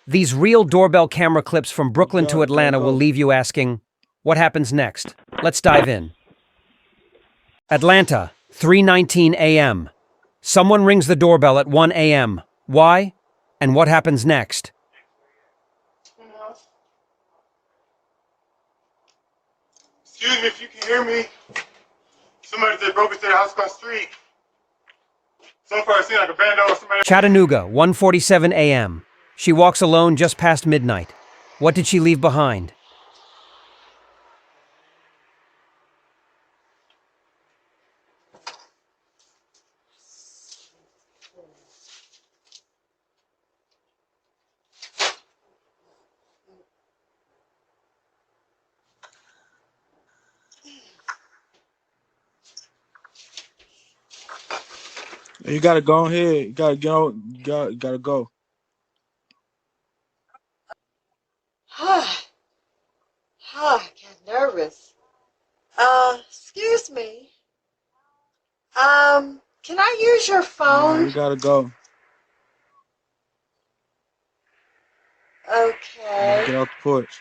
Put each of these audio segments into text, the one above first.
These real doorbell camera clips from Brooklyn to Atlanta will leave you asking, what happens next? Let's dive in. Atlanta, 3:19 a.m. Someone rings the doorbell at 1 a.m. Why? And what happens next? Excuse me if you can hear me. Somebody said broke into the house across the street. So far it seemed like a bando or somebody. Chattanooga, 1:47 a.m. She walks alone just past midnight. What did she leave behind? You gotta go ahead. You gotta go. You gotta go. I got nervous. Excuse me. Can I use your phone? You gotta go. Okay. Get off the porch.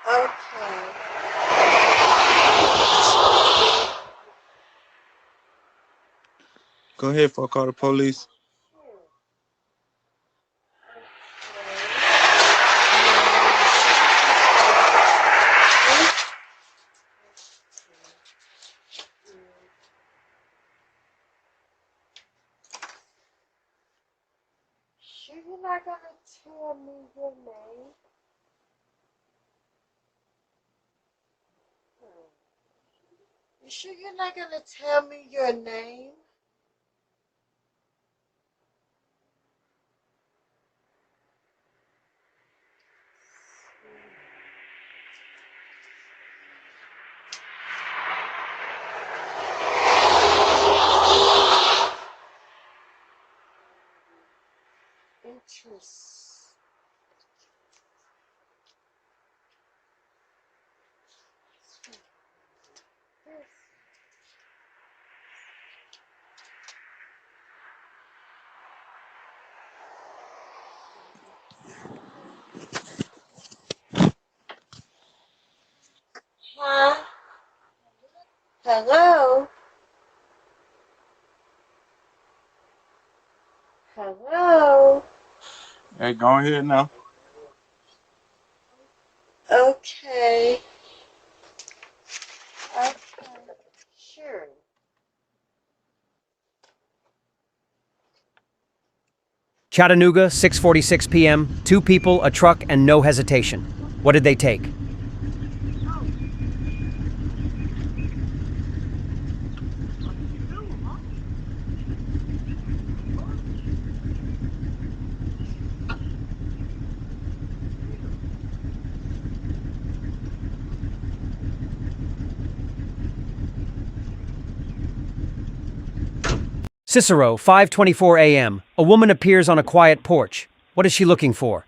Okay. Go ahead before I call the police. Sure you're not gonna tell me your name? You sure you're not gonna tell me your name? Interesting. Huh? Hello? Hello? Hey, go ahead now. Okay. Okay. Sure. Chattanooga, 6:46 p.m. 2 people, a truck, and no hesitation. What did they take? Cicero, 5:24 a.m. A woman appears on a quiet porch. What is she looking for?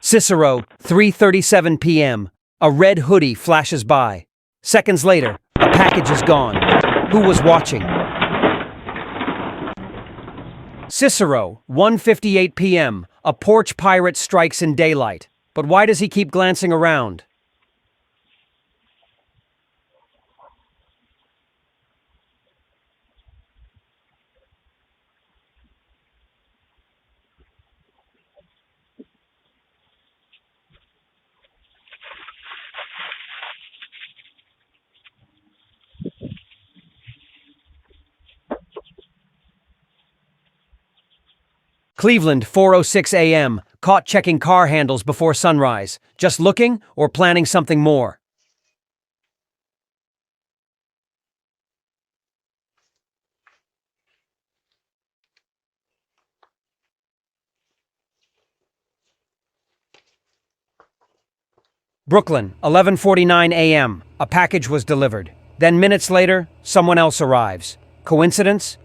Cicero, 3:37 p.m. A red hoodie flashes by. Seconds later, a package is gone. Who was watching? Cicero, 1:58 p.m. A porch pirate strikes in daylight. But why does he keep glancing around? Cleveland, 4:06 a.m. Caught checking car handles before sunrise. Just looking or planning something more? Brooklyn, 11:49 a.m. A package was delivered. Then minutes later, someone else arrives. Coincidence?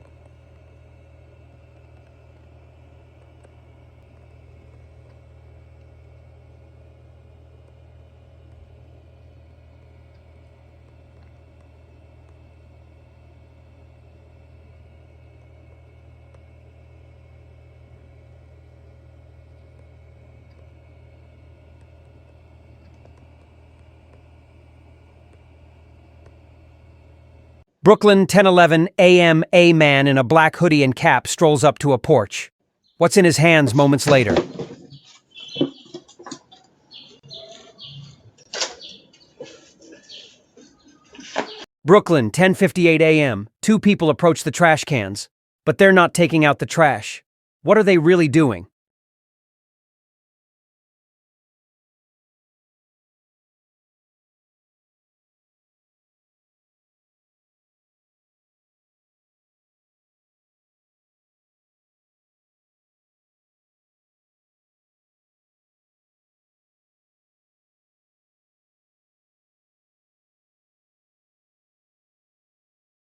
Brooklyn, 10:11 a.m. A man in a black hoodie and cap strolls up to a porch. What's in his hands moments later? Brooklyn, 10:58 a.m. Two people approach the trash cans, but they're not taking out the trash. What are they really doing?